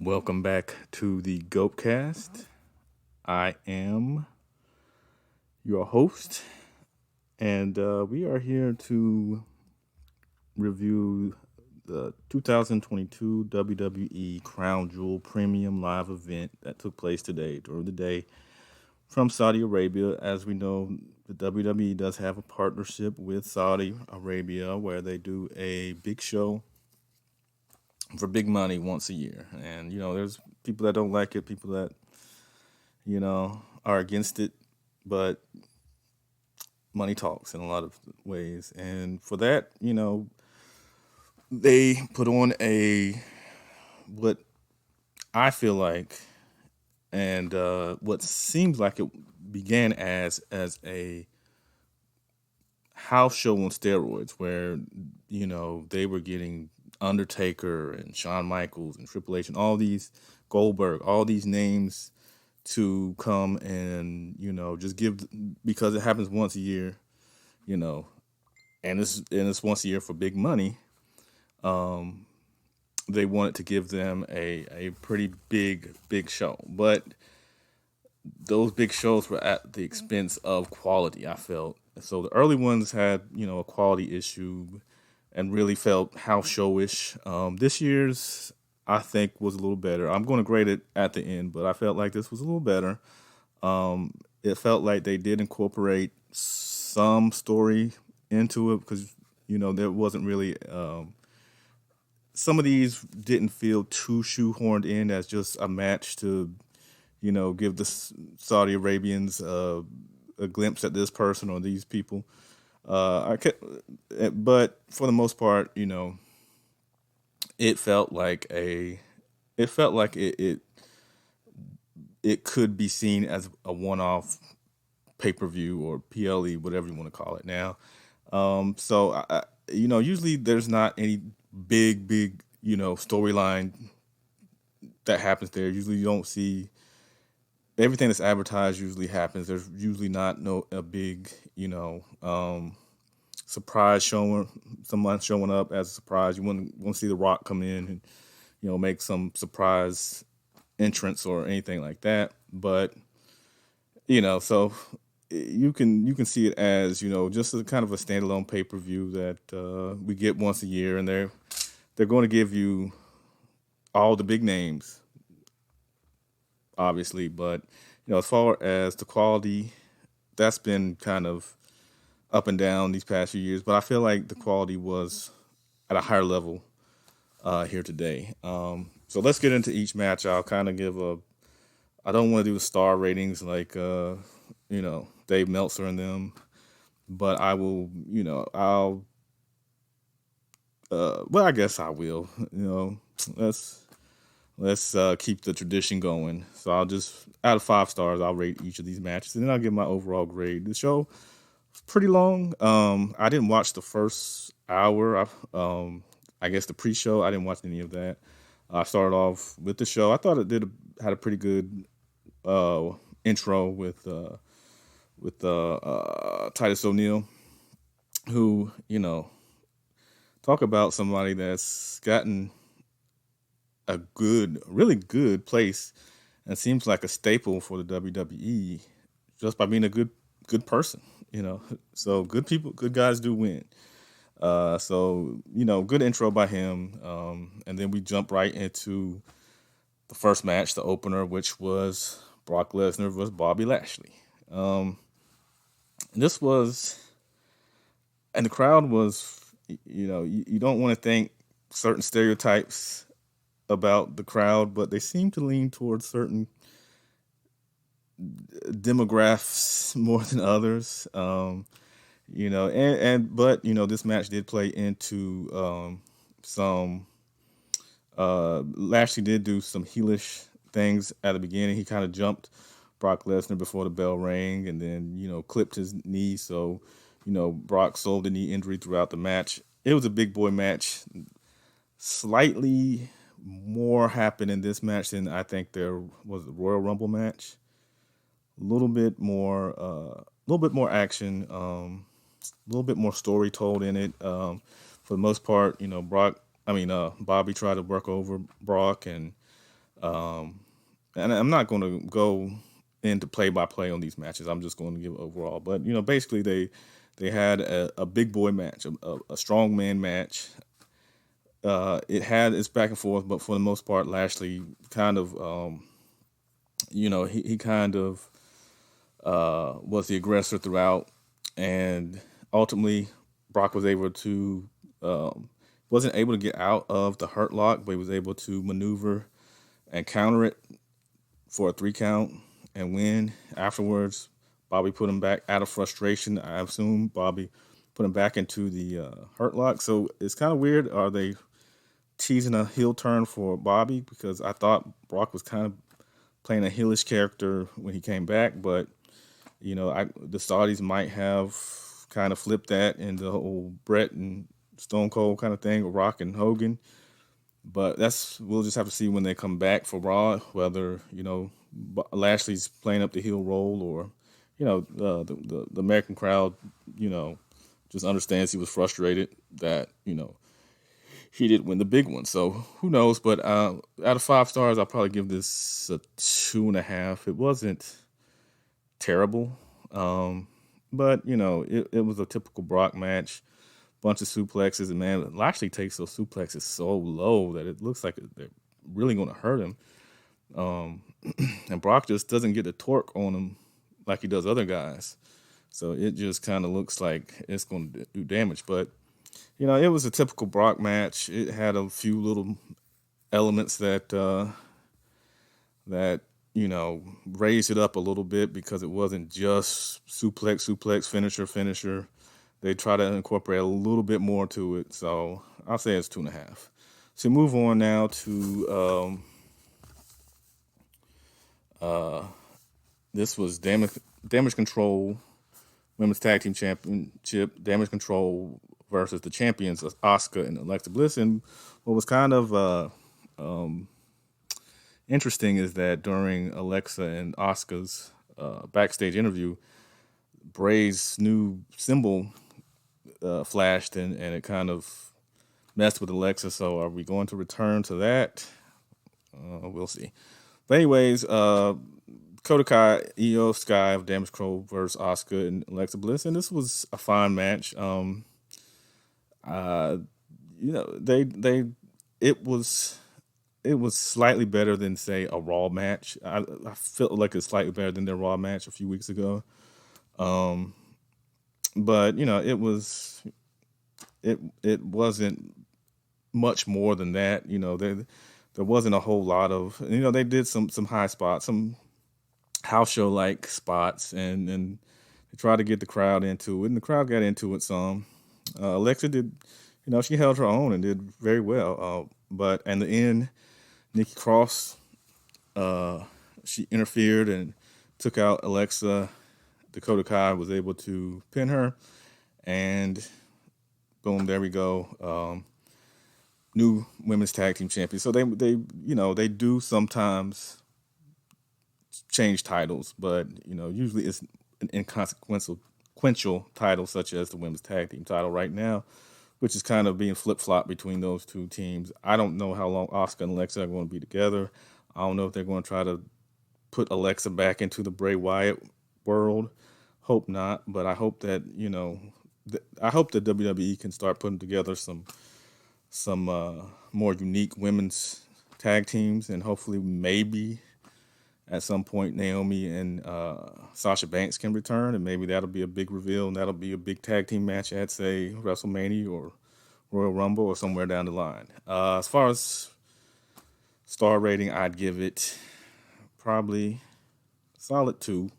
Welcome back to the GOATcast. I am your host, and we are here to review the 2022 WWE Crown Jewel Premium Live event that took place today, during the day, from Saudi Arabia. As we know, the WWE does have a partnership with Saudi Arabia where they do a big show for big money once a year. And, there's people that don't like it, people that are against it, but money talks in a lot of ways. And for that, they put on what I feel like, and what seems like it began as a house show on steroids, where they were getting Undertaker and Shawn Michaels and Triple H and all these Goldberg, all these names to come and just give, because it happens once a year, you know and it's once a year for big money. They wanted to give them a pretty big show, but those big shows were at the expense of quality, I felt. So the early ones had a quality issue and really felt house showish. This year's, I think, was a little better. I'm going to grade it at the end, but I felt like this was a little better. It felt like they did incorporate some story into it, because there wasn't really some of these didn't feel too shoehorned in as just a match to give the Saudi Arabians a glimpse at this person or these people. But for the most part, it felt like it could be seen as a one-off pay-per-view or PLE, whatever you want to call it now. Usually there's not any big, storyline that happens there. Usually you don't see everything that's advertised. Usually happens. There's usually not a big, surprise showing, someone showing up as a surprise. You want to see The Rock come in and make some surprise entrance or anything like that. But so you can see it as just a kind of a standalone pay per view that we get once a year, and they're going to give you all the big names, obviously. But as far as the quality, that's been kind of up and down these past few years. But I feel like the quality was at a higher level here today. So let's get into each match. I'll kind of give a. I don't want to do star ratings like Dave Meltzer and them, but I will. I'll. Well, I guess I will. Let's keep the tradition going. So I'll just, out of 5 stars, I'll rate each of these matches, and then I'll give my overall grade. The show was pretty long. I didn't watch the first hour. I guess the pre-show, I didn't watch any of that. I started off with the show. I thought it had a pretty good intro with Titus O'Neil, who talk about somebody that's gotten a really good place, and seems like a staple for the WWE just by being a good person. So good people, good guys do win. Good intro by him. And then we jump right into the first match, the opener, which was Brock Lesnar versus Bobby Lashley. This was, and the crowd was, you don't want to think certain stereotypes about the crowd, but they seem to lean towards certain demographics more than others. But this match did play into some. Lashley did do some heelish things at the beginning. He kind of jumped Brock Lesnar before the bell rang, and then clipped his knee. So Brock sold the knee injury throughout the match. It was a big boy match. Slightly more happened in this match than I think there was the Royal Rumble match. A little bit more action, a little bit more story told in it. For the most part, Bobby tried to work over Brock, and Um, and I'm not going to go into play by play on these matches. I'm just going to give overall. But basically they had a big boy match, a strong man match. It had its back and forth, but for the most part, Lashley kind of, he kind of was the aggressor throughout, and ultimately Brock was able to wasn't able to get out of the hurt lock, but he was able to maneuver and counter it for a 3 count and win. Afterwards, Bobby put him back out of frustration. I assume Bobby put him back into the hurt lock. So it's kind of weird. Are they teasing a heel turn for Bobby? Because I thought Brock was kind of playing a heelish character when he came back, but the Saudis might have kind of flipped that in the whole Brett and Stone Cold kind of thing, or Rock and Hogan. But we'll just have to see when they come back for Raw, whether Lashley's playing up the heel role, or the American crowd just understands he was frustrated that he didn't win the big one. So who knows? But out of 5 stars, I'll probably give this a 2.5. It wasn't terrible, but it was a typical Brock match. Bunch of suplexes, and man, Lashley takes those suplexes so low that it looks like they're really going to hurt him. And Brock just doesn't get the torque on him like he does other guys. So it just kind of looks like it's going to do damage. But, it was a typical Brock match. It had a few little elements that raised it up a little bit, because it wasn't just suplex, finisher. They try to incorporate a little bit more to it. So I'll say it's 2.5. So move on now to this was Damage Control Women's Tag Team Championship. Damage Control versus the champions, Asuka and Alexa Bliss. And what was kind of interesting is that during Alexa and Asuka's backstage interview, Bray's new symbol flashed, and it kind of messed with Alexa. So are we going to return to that? We'll see. But anyways, Dakota Kai, Io Sky of Damage Control versus Asuka and Alexa Bliss, and this was a fine match. They it was slightly better than, say, a Raw match. I felt like it's slightly better than their Raw match a few weeks ago. But it wasn't much more than that. There wasn't a whole lot of, they did some high spots, some house show like spots, and they tried to get the crowd into it, and the crowd got into it some. Alexa did, she held her own and did very well. But in the end, Nikki Cross, she interfered and took out Alexa. Dakota Kai was able to pin her, and boom, there we go. New women's tag team champion. So they do sometimes change titles, but usually it's an inconsequential title, such as the women's tag team title right now, which is kind of being flip-flopped between those two teams. I don't know how long Asuka and Alexa are going to be together. I don't know if they're going to try to put Alexa back into the Bray Wyatt world. Hope not, but I hope that I hope that WWE can start putting together some more unique women's tag teams, and hopefully maybe at some point Naomi and Sasha Banks can return, and maybe that'll be a big reveal, and that'll be a big tag team match at, say, WrestleMania or Royal Rumble or somewhere down the line. As far as star rating, I'd give it probably solid 2.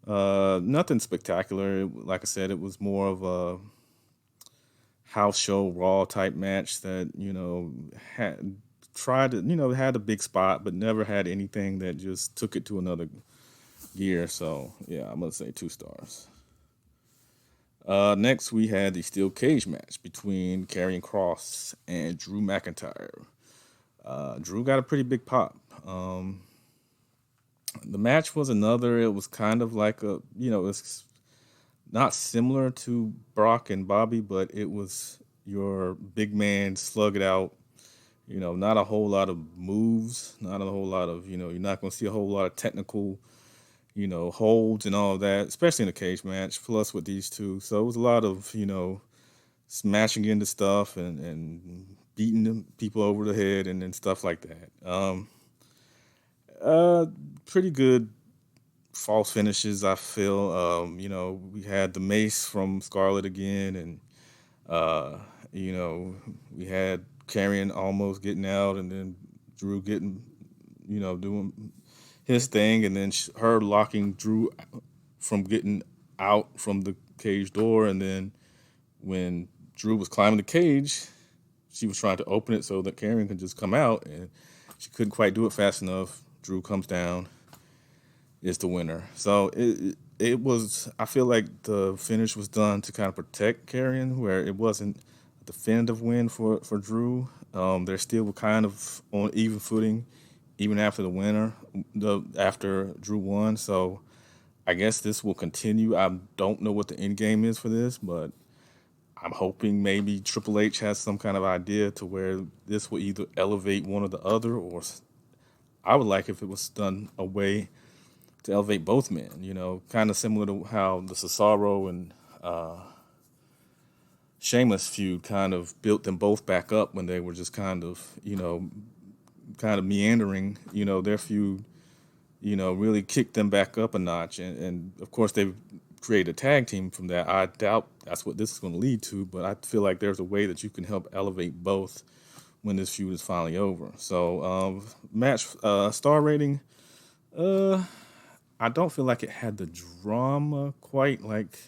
Nothing spectacular. Like I said, it was more of a house show Raw type match that had tried to had a big spot, but never had anything that just took it to another gear. So yeah, I'm gonna say 2 stars. Next, we had the steel cage match between Karrion Kross and Drew McIntyre. Drew got a pretty big pop. The match was it was kind of like it's not similar to Brock and Bobby, but it was your big man slug it out, Not a whole lot of moves, not a whole lot of, you're not going to see a whole lot of technical, holds and all of that, especially in a cage match, plus with these two. So it was a lot of, smashing into stuff and beating people over the head and stuff like that. Uh, Pretty good false finishes, I feel. We had the mace from Scarlett again, and uh, you know, we had Carrion almost getting out, and then Drew getting, doing his thing, and then her locking Drew from getting out from the cage door, and then when Drew was climbing the cage, she was trying to open it so that Carrion could just come out, and she couldn't quite do it fast enough. Drew comes down, is the winner. So it was. I feel like the finish was done to kind of protect Carrion, where it wasn't a definitive win for Drew. They're still kind of on even footing, even after the winner, the after Drew won. So I guess this will continue. I don't know what the end game is for this, but I'm hoping maybe Triple H has some kind of idea to where this will either elevate one or the other, or I would like if it was done a way to elevate both men. Kind of similar to how the Cesaro and Sheamus feud kind of built them both back up when they were just kind of meandering. Their feud, really kicked them back up a notch, and of course they've created a tag team from that. I doubt that's what this is going to lead to, but I feel like there's a way that you can help elevate both when this feud is finally over. So, match star rating. Uh, I don't feel like it had the drama quite like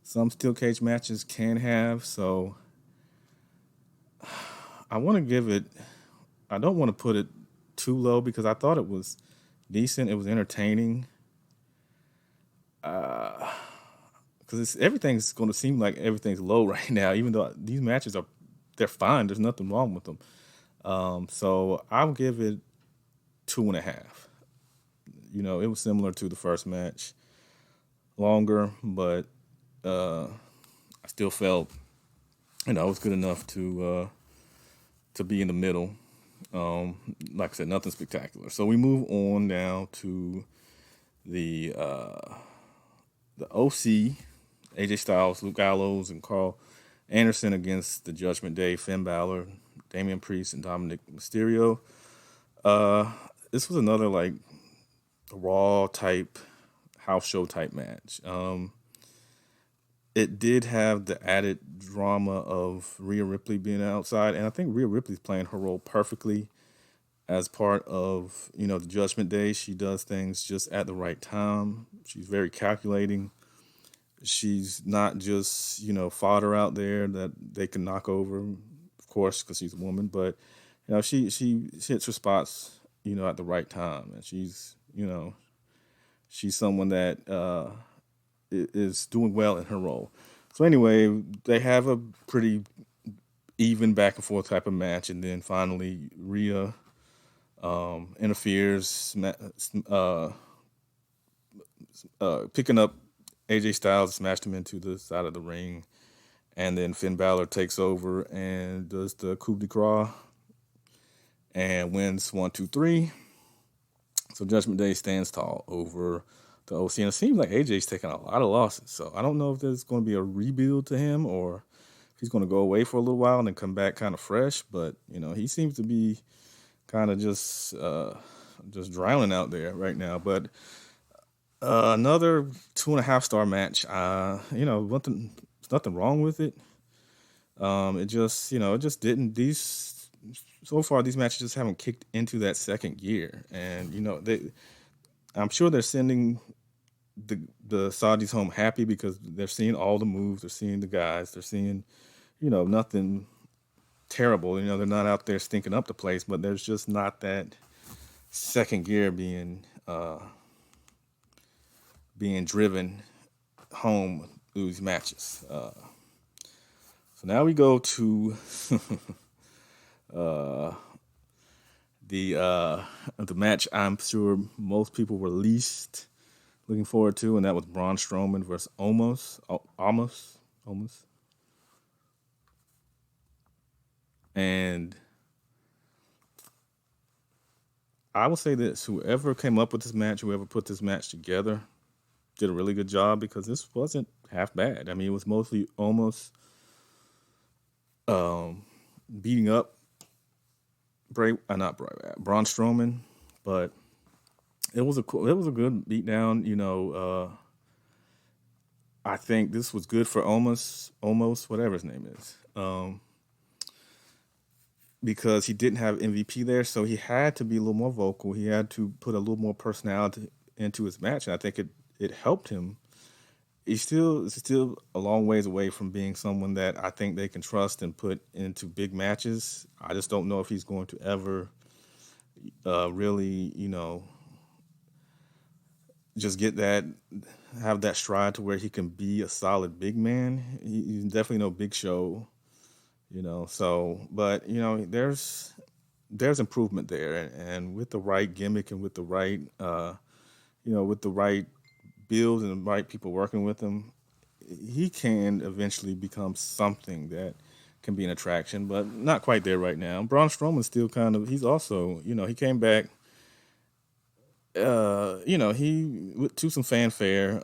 some steel cage matches can have. So I want to give it. I don't want to put it too low because I thought it was decent. It was entertaining. Because everything's going to seem like everything's low right now, even though these matches they're fine. There's nothing wrong with them. So I'll give it 2.5. It was similar to the first match, longer, but I still felt it was good enough to be in the middle. Like I said, nothing spectacular. So we move on now to the OC, AJ Styles, Luke Gallows, and Carl Anderson against the Judgment Day, Finn Balor, Damian Priest, and Dominic Mysterio. This was another like Raw type, house show type match. It did have the added drama of Rhea Ripley being outside, and I think Rhea Ripley's playing her role perfectly as part of the Judgment Day. She does things just at the right time. She's very calculating. She's not just fodder out there that they can knock over, of course, because she's a woman. But she hits her spots at the right time, and she's someone that is doing well in her role. So anyway, they have a pretty even back and forth type of match, and then finally Rhea interferes, picking up AJ Styles, smashed him into the side of the ring, and then Finn Balor takes over and does the coup de grace and wins 1, 2, 3. So Judgment Day stands tall over the OC, and it seems like AJ's taking a lot of losses. So I don't know if there's going to be a rebuild to him or if he's going to go away for a little while and then come back kind of fresh. But he seems to be kind of just drowning out there right now. But another 2.5 star match. Nothing wrong with it. It just didn't. So far these matches just haven't kicked into that second gear, and I'm sure they're sending the Saudis home happy because they're seeing all the moves, they're seeing the guys, they're seeing nothing terrible. They're not out there stinking up the place, but there's just not that second gear being driven home through these matches. So now we go to the match I'm sure most people were least looking forward to, and that was Braun Strowman versus Omos. And I will say this: whoever came up with this match, whoever put this match together, did a really good job because this wasn't half bad. I mean, it was mostly almost um, beating up not Bray, Braun Strowman, but it was a good beatdown. I think this was good for almost whatever his name is, because he didn't have MVP there, so he had to be a little more vocal. He had to put a little more personality into his match, and I think it helped him. He's still a long ways away from being someone that I think they can trust and put into big matches. I just don't know if he's going to ever really, just have that stride to where he can be a solid big man. He's definitely no Big Show, So, but there's improvement there, and with the right gimmick and with the right, with the right build and the right people working with him, he can eventually become something that can be an attraction, but not quite there right now. Braun Strowman still he's also, he came back, to some fanfare,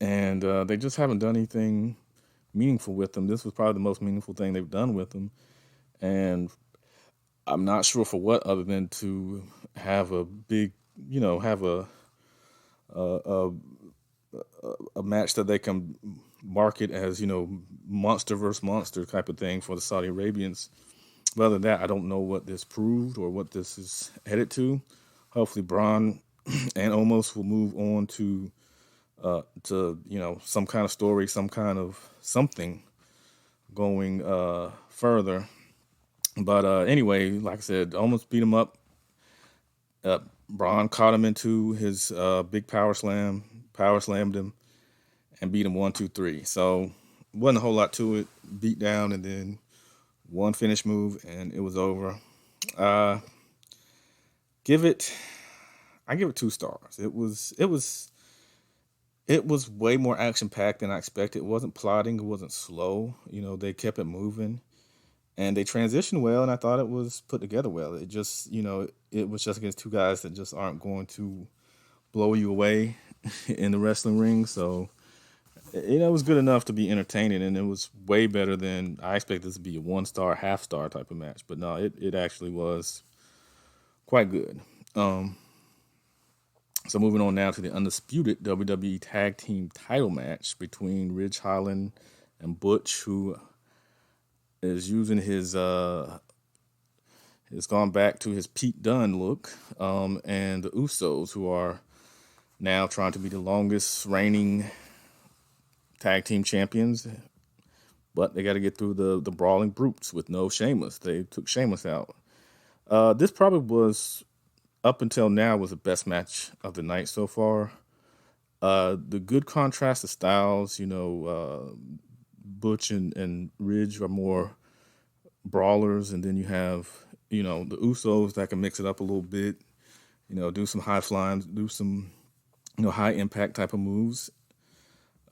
and they just haven't done anything meaningful with him. This was probably the most meaningful thing they've done with him, and I'm not sure for what other than to have a big, have a a match that they can market as monster versus monster type of thing for the Saudi Arabians. But other than that, I don't know what this proved or what this is headed to. Hopefully, Braun and Omos will move on to some kind of story, some kind of something going further. But anyway, like I said, Omos beat him up. Braun caught him into his big power slammed him, and beat him 1, 2, 3. So wasn't a whole lot to it. Beat down and then one finish move, and it was over. Uh, give it, I give it 2 stars. It was way more action packed than I expected. It wasn't plotting. It wasn't slow. They kept it moving, and they transitioned well. And I thought it was put together well. It just, it was just against two guys that just aren't going to blow you away in the wrestling ring. So it was good enough to be entertaining, and it was way better than I expected this to be a 1 star, half star type of match. But no, it actually was quite good. So moving on now to the undisputed WWE Tag Team Title match between Ridge Holland and Butch, who is using his has gone back to his Pete Dunne look, and the Usos, who are now trying to be the longest reigning tag team champions, but they got to get through the brawling brutes with no Sheamus. They took Sheamus out. This probably was, up until now, was the best match of the night so far. The good contrast of styles, Butch and Ridge are more brawlers, and then you have, the Usos that can mix it up a little bit, do some high flying, do some, high impact type of moves,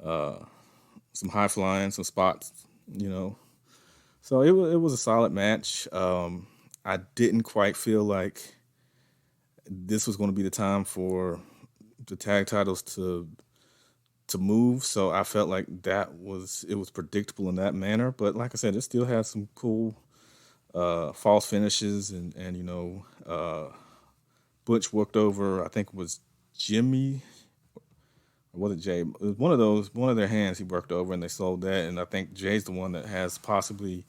some high flying, some spots, So it was a solid match. I didn't quite feel like this was going to be the time for the tag titles to move, so I felt like it was predictable in that manner. But like I said, it still had some cool false finishes, and Butch worked over, I think it was Jimmy, or was it Jay? It was one of their hands he worked over, and they sold that. And I think Jay's the one that has possibly,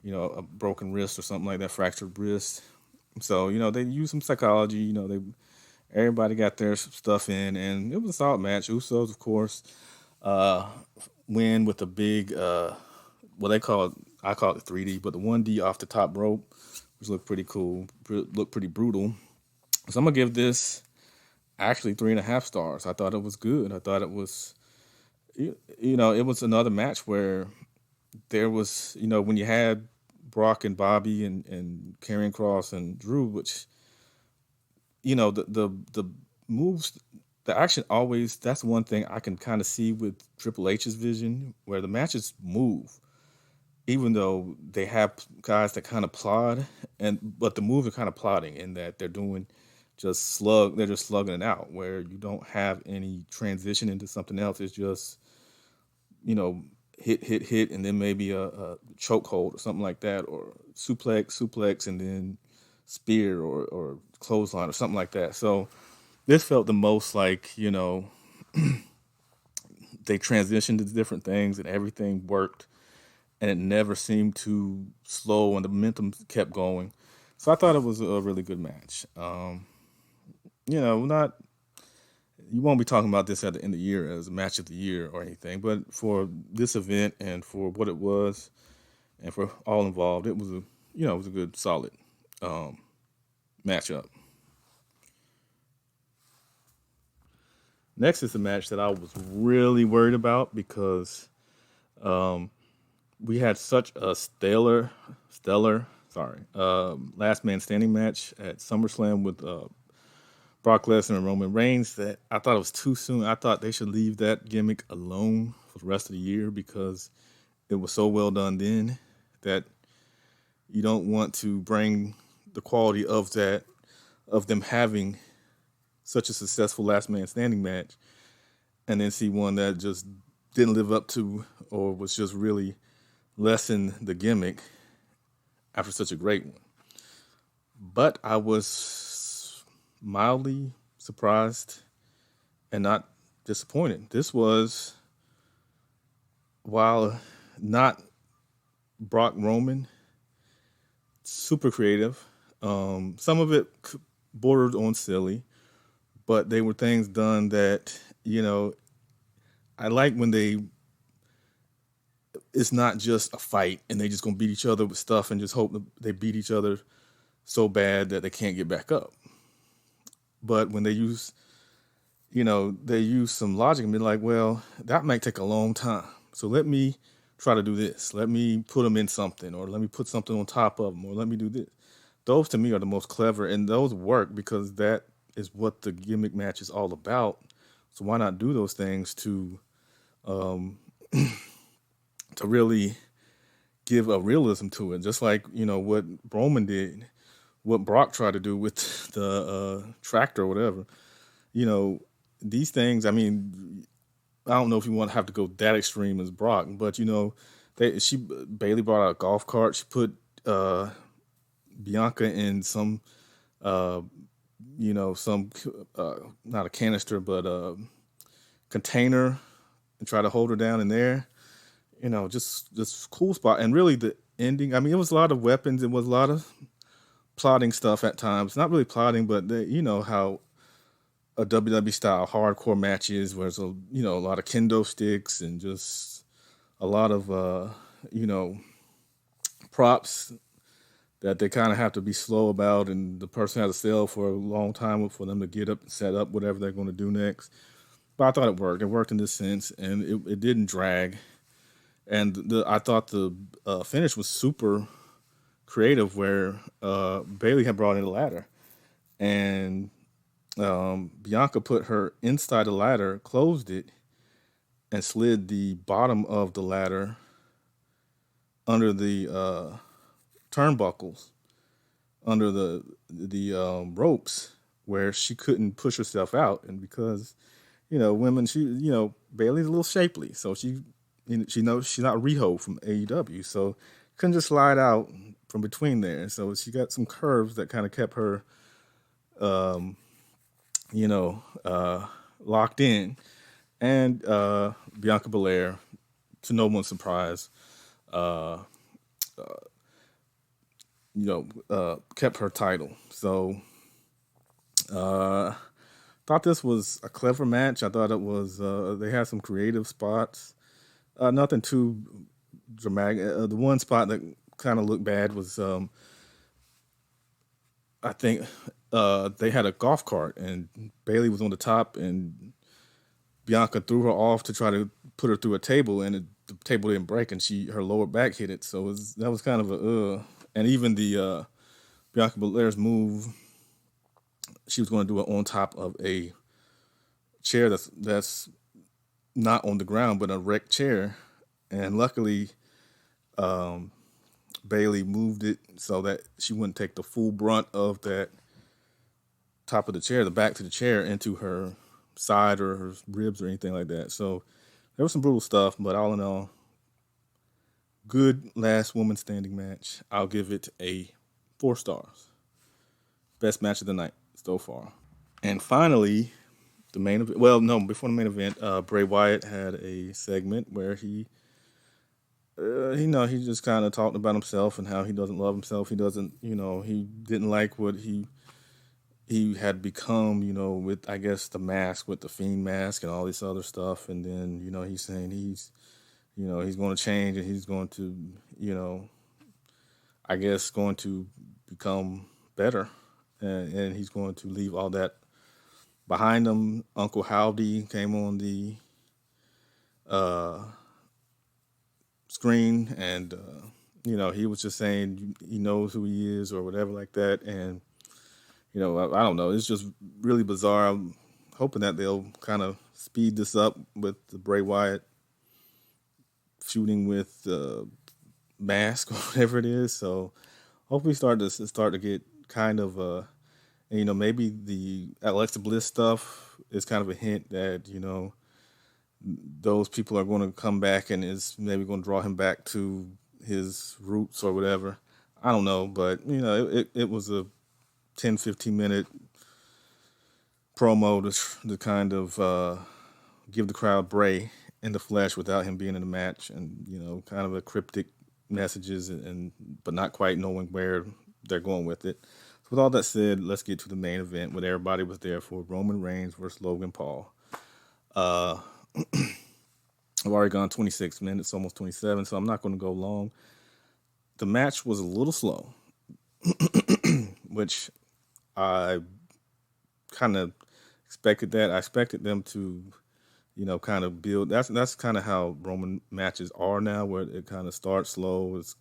a broken wrist or something like that, fractured wrist. So they used some psychology. Everybody got their stuff in, and it was a solid match. Usos, of course, win with a big, I call it 3D, but the 1D off the top rope, which looked pretty cool, looked pretty brutal. So I'm going to give this actually 3.5 stars. I thought it was good. I thought it was, it was another match where there was, when you had Brock and Bobby and Karrion Kross and Drew, which, the moves, the action always, that's one thing I can kind of see with Triple H's vision, where the matches move. even though they have guys that kind of plod, but the moves are kind of plodding in that they're just slugging it out, where you don't have any transition into something else. It's just, you know, hit, and then maybe a chokehold or something like that, or suplex, and then spear or clothesline or something like that. So this felt the most like, they transitioned to different things and everything worked, and it never seemed to slow, and the momentum kept going. So I thought it was a really good match. Not you won't be talking about this at the end of the year as a match of the year or anything, but for this event and for what it was, and for all involved, it was a good solid um, matchup. Next is a match that I was really worried about because um, we had such a last man standing match at SummerSlam with Brock Lesnar and Roman Reigns that I thought it was too soon. I thought they should leave that gimmick alone for the rest of the year because it was so well done then that you don't want to bring the quality of them having such a successful last man standing match and then see one that just didn't live up to or was just really lessen the gimmick after such a great one. But I was mildly surprised and not disappointed. This was, while not Brock Roman, super creative. Some of it bordered on silly, but they were things done that, I like when it's not just a fight and they just gonna beat each other with stuff and just hope that they beat each other so bad that they can't get back up. But when they use some logic and be like, well, that might take a long time. So let me try to do this. Let me put them in something, or let me put something on top of them, or let me do this. Those to me are the most clever, and those work because that is what the gimmick match is all about. So why not do those things um, to really give a realism to it? Just like what Roman did, what Brock tried to do with the tractor or whatever. You know, these things. I mean, I don't know if you want to have to go that extreme as Brock, but Bailey brought out a golf cart. She put Bianca in some uh, some not a canister, but a container, and try to hold her down in there. Just cool spot. And really, the ending. I mean, it was a lot of weapons. It was a lot of plotting stuff at times. Not really plotting, but you know how a WWE style hardcore match is, where there's a lot of kendo sticks and just a lot of you know props that they kind of have to be slow about, and the person has to sell for a long time for them to get up and set up whatever they're going to do next. But I thought it worked. It worked in this sense, and it didn't drag. And I thought the finish was super creative, where Bailey had brought in a ladder, and Bianca put her inside the ladder, closed it, and slid the bottom of the ladder under the turnbuckles, under the ropes, where she couldn't push herself out. And because women, Bailey's a little shapely, so she knows she's not Riho from AEW, so couldn't just slide out from between there. So she got some curves that kind of kept her, um, you know, uh, locked in. And Bianca Belair, to no one's surprise, uh, kept her title. So thought this was a clever match. I thought it was they had some creative spots. Nothing too dramatic. The one spot that kind of looked bad was I think they had a golf cart and Bailey was on the top and Bianca threw her off to try to put her through a table, and the table didn't break, and her lower back hit it. So that was kind of a. And even the Bianca Belair's move, she was going to do it on top of a chair that's not on the ground, but a wrecked chair. And luckily, Bailey moved it so that she wouldn't take the full brunt of that top of the chair, the back to the chair, into her side or her ribs or anything like that. So there was some brutal stuff, but all in all, good last woman standing match. I'll give it a 4 stars. Best match of the night so far. And finally, the main event. Well, no, before the main event, Bray Wyatt had a segment where he just kind of talked about himself and how he doesn't love himself. He doesn't, he didn't like what he had become, with I guess the mask, with the Fiend mask and all this other stuff. And then, he's saying he's going to change and he's going to, I guess going to become better, and he's going to leave all that behind him. Uncle Howdy came on the screen, and he was just saying he knows who he is or whatever like that. And I don't know. It's just really bizarre. I'm hoping that they'll kind of speed this up with the Bray Wyatt shooting with the mask or whatever it is. So hopefully start to get kind of maybe the Alexa Bliss stuff is kind of a hint that those people are going to come back and is maybe going to draw him back to his roots or whatever. I don't know, but it was a 10-15 minute promo to kind of give the crowd Bray in the flesh without him being in the match, and kind of a cryptic messages, but not quite knowing where they're going with it. So with all that said, let's get to the main event when everybody was there for Roman Reigns versus Logan Paul. I've already gone 26 minutes, almost 27, so I'm not going to go long. The match was a little slow, which I kind of expected that. I expected them to, kind of build. That's kind of how Roman matches are now, where it kind of starts slow. It's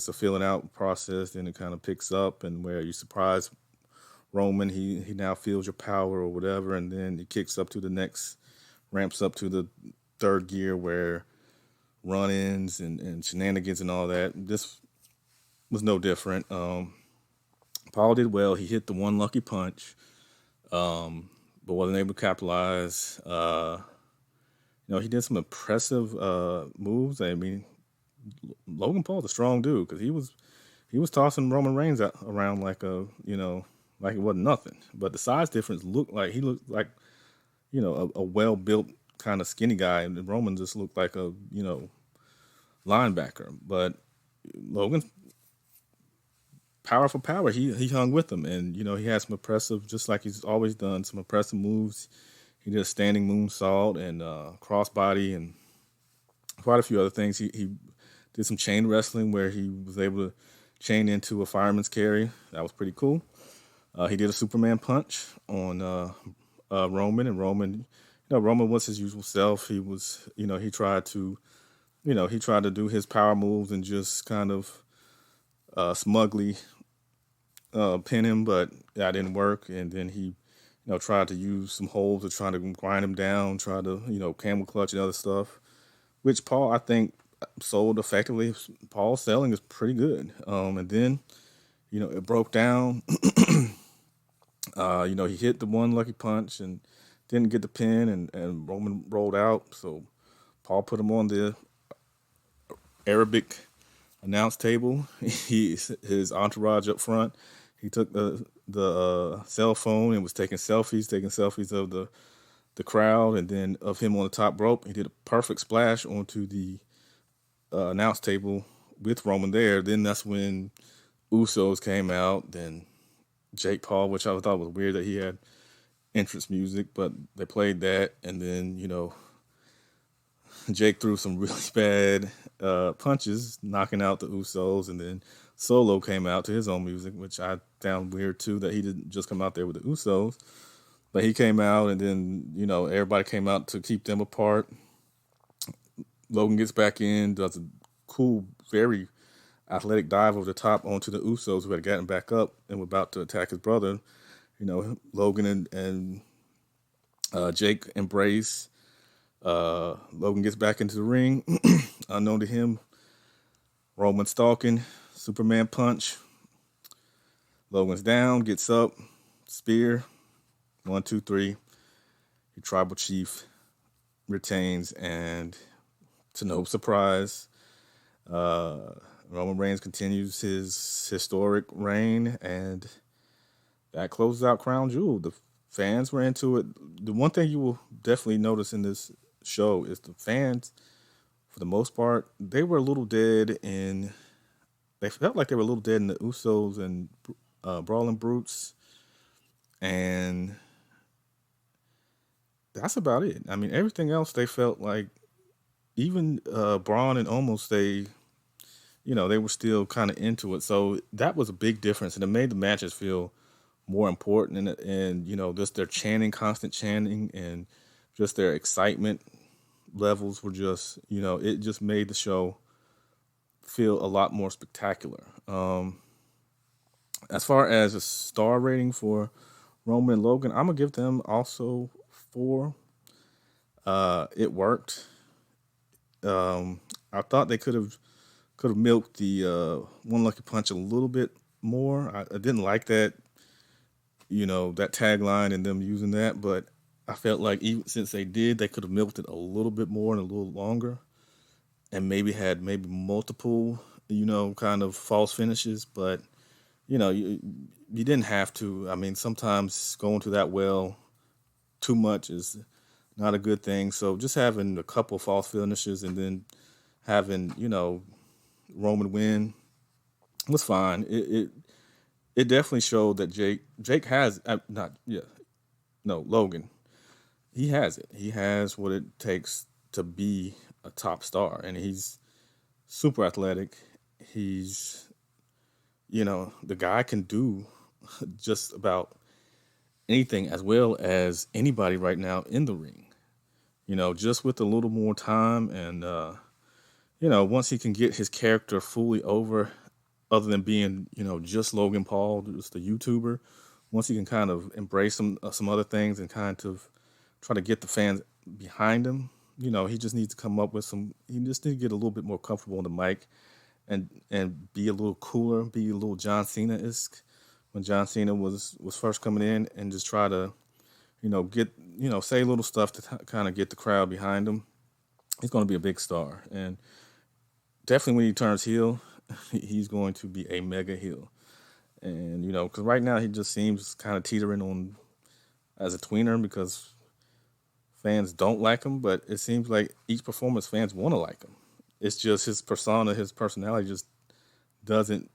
a filling out process, then it kind of picks up, and where you surprise Roman, he now feels your power or whatever, and then it kicks up to the next, ramps up to the third gear where run-ins and shenanigans and all that. This was no different. Paul did well. He hit the one lucky punch, but wasn't able to capitalize. He did some impressive moves. I mean, Logan Paul's a strong dude because he was tossing Roman Reigns around like like it wasn't nothing. But the size difference he looked like a well built kind of skinny guy, and Roman just looked like a linebacker. But Logan, power for power, he hung with him, and he had some impressive, just like he's always done, some impressive moves. He did a standing moonsault and crossbody and quite a few other things. He did some chain wrestling where he was able to chain into a fireman's carry. That was pretty cool. He did a Superman punch on Roman, and Roman, Roman was his usual self. He was, he tried to do his power moves and just kind of smugly pin him, but that didn't work. And then he, tried to use some holds to try to grind him down, try to, camel clutch and other stuff, which Paul, I think, sold effectively. Paul's selling is pretty good. And then, it broke down. He hit the one lucky punch and didn't get the pin, and Roman rolled out. So Paul put him on the Arabic announce table. His entourage up front. He took the cell phone and was taking selfies of the crowd, and then of him on the top rope. He did a perfect splash onto the announce table with Roman there. Then that's when Usos came out. Then Jake Paul, which I thought was weird that he had entrance music, but they played that, and then Jake threw some really bad punches, knocking out the Usos, and then Solo came out to his own music, which I found weird too, that he didn't just come out there with the Usos, but he came out, and then everybody came out to keep them apart. Logan gets back in, does a cool, very athletic dive over the top onto the Usos, who had gotten back up and were about to attack his brother. Logan and Jake embrace. Logan gets back into the ring. Unknown to him, Roman stalking, Superman punch. Logan's down, gets up, spear, 1, 2, 3. The tribal chief retains, and to no surprise, uh, Roman Reigns continues his historic reign, and that closes out Crown Jewel. The fans were into it. The one thing you will definitely notice in this show is the fans, for the most part, they were a little dead in. They felt like they were a little dead in the Usos and Brawling Brutes, and that's about it. I mean, everything else they felt like, even Braun and almost they were still kind of into it. So that was a big difference, and it made the matches feel more important. And just their chanting, constant chanting, and just their excitement levels were just, it just made the show feel a lot more spectacular. As far as a star rating for Roman and Logan, I'm gonna give them also 4. It worked. I thought they could have milked the one lucky punch a little bit more. I didn't like that tagline and them using that, but I felt like even since they did, they could have milked it a little bit more and a little longer, and maybe had multiple, kind of false finishes. But you didn't have to. I mean, sometimes going to that well too much is not a good thing. So just having a couple false finishes and then having Roman win was fine. It definitely showed that Jake has not yeah no Logan, he has it. He has what it takes to be a top star, and he's super athletic. He's the guy can do just about anything as well as anybody right now in the ring. Just with a little more time and once he can get his character fully over, other than being, just Logan Paul, just a YouTuber, once he can kind of embrace some other things and kind of try to get the fans behind him, he just needs to come up with he just needs to get a little bit more comfortable on the mic and be a little cooler, be a little John Cena-esque when John Cena was first coming in, and just try to, get, say little stuff to kind of get the crowd behind him. He's going to be a big star. And definitely when he turns heel, he's going to be a mega heel. And, because right now he just seems kind of teetering on as a tweener because fans don't like him, but it seems like each performance fans want to like him. It's just his persona, his personality just doesn't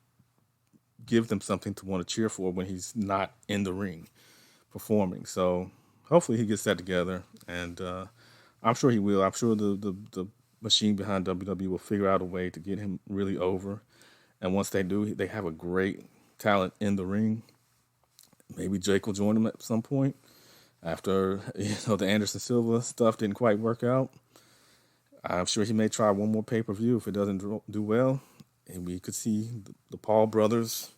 give them something to want to cheer for when he's not in the ring performing. So hopefully he gets that together, and I'm sure he will. I'm sure the machine behind WWE will figure out a way to get him really over. And once they do, they have a great talent in the ring. Maybe Jake will join them at some point after the Anderson Silva stuff didn't quite work out. I'm sure he may try one more pay-per-view if it doesn't do well, and we could see the Paul brothers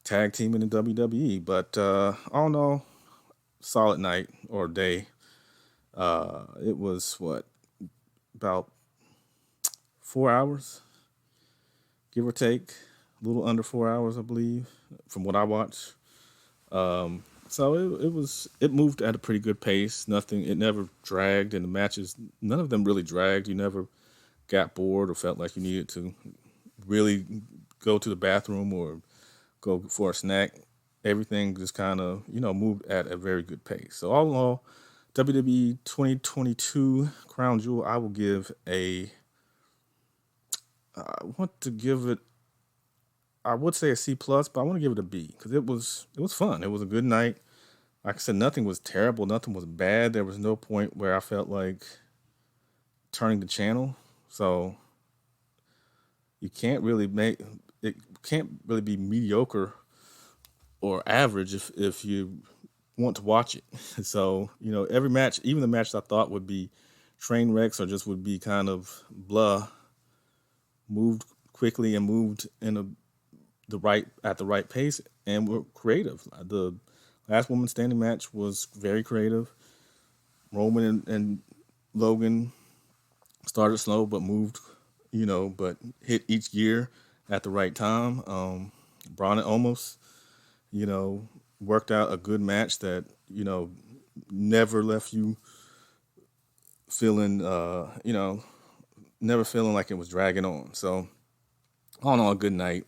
tag team in the WWE. But all in all, solid night or day. It was about 4 hours, give or take, a little under 4 hours, I believe, from what I watched. So it moved at a pretty good pace. It never dragged, and the matches, none of them really dragged. You never got bored or felt like you needed to really go to the bathroom or go for a snack. Everything just kind of, moved at a very good pace. So all in all, WWE 2022 Crown Jewel, I will give I want to give it, I would say a C plus, but I want to give it a B because it was fun. It was a good night. Like I said, nothing was terrible, nothing was bad. There was no point where I felt like turning the channel. So you can't really it can't really be mediocre or average if you want to watch it. So, every match, even the match I thought would be train wrecks or just would be kind of blah, moved quickly and moved at the right pace and were creative. The last woman standing match was very creative. Roman and Logan started slow but moved but hit each gear at the right time. Braun almost, you know, worked out a good match that, never left you feeling, never feeling like it was dragging on. So, all in all, a good night.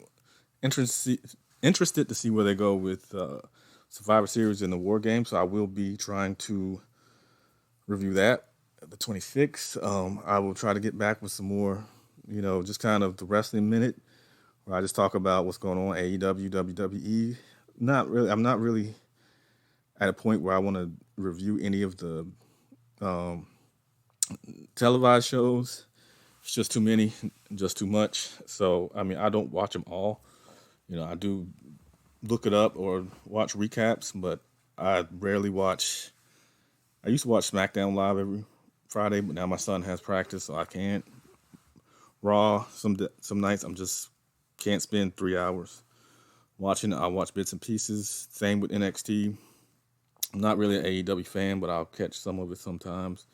Interested, interested to see where they go with Survivor Series and the War Game. So, I will be trying to review that the 26th. I will try to get back with some more, just kind of the wrestling minute where I just talk about what's going on AEW, WWE. Not really. I'm not really at a point where I want to review any of the um, televised shows. It's just too many, just too much. So I mean, I don't watch them all. I do look it up or watch recaps, but I rarely watch. I used to watch SmackDown live every Friday, but now my son has practice, so I can't. Raw, some nights I'm just can't spend 3 hours watching it. I watch bits and pieces. Same with NXT. I'm not really an AEW fan, but I'll catch some of it sometimes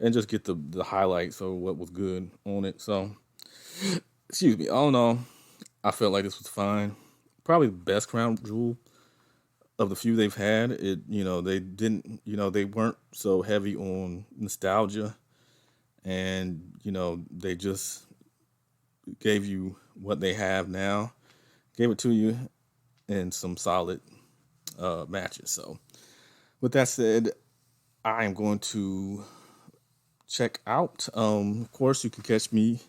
and just get the highlights of what was good on it. So, excuse me. All in all, I felt like this was fine. Probably the best crown jewel of the few they've had. They didn't, they weren't so heavy on nostalgia, and they just gave you what they have now, gave it to you in some solid matches. So, with that said, I am going to check out. Of course, you can catch me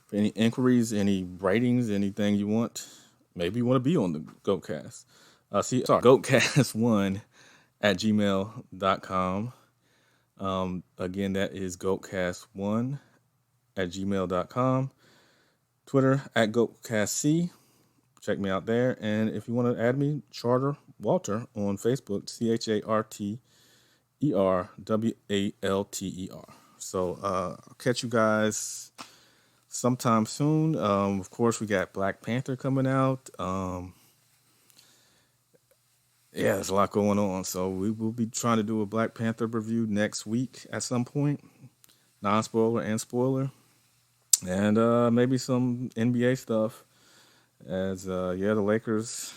for any inquiries, any ratings, anything you want. Maybe you want to be on the GOATcast. GOATcast1 at gmail.com. Again, that is GOATcast1 at gmail.com. Twitter at GOATcastC. Check me out there. And if you want to add me, Charter Walter on Facebook, CharterWalter. So I'll catch you guys sometime soon. Of course, we got Black Panther coming out. There's a lot going on. So we will be trying to do a Black Panther review next week at some point. Non-spoiler and spoiler. And maybe some NBA stuff. As, the Lakers,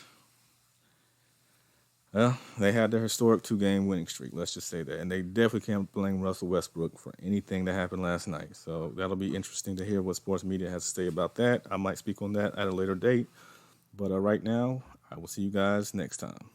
well, they had their historic 2-game winning streak. Let's just say that. And they definitely can't blame Russell Westbrook for anything that happened last night. So that'll be interesting to hear what sports media has to say about that. I might speak on that at a later date. But right now, I will see you guys next time.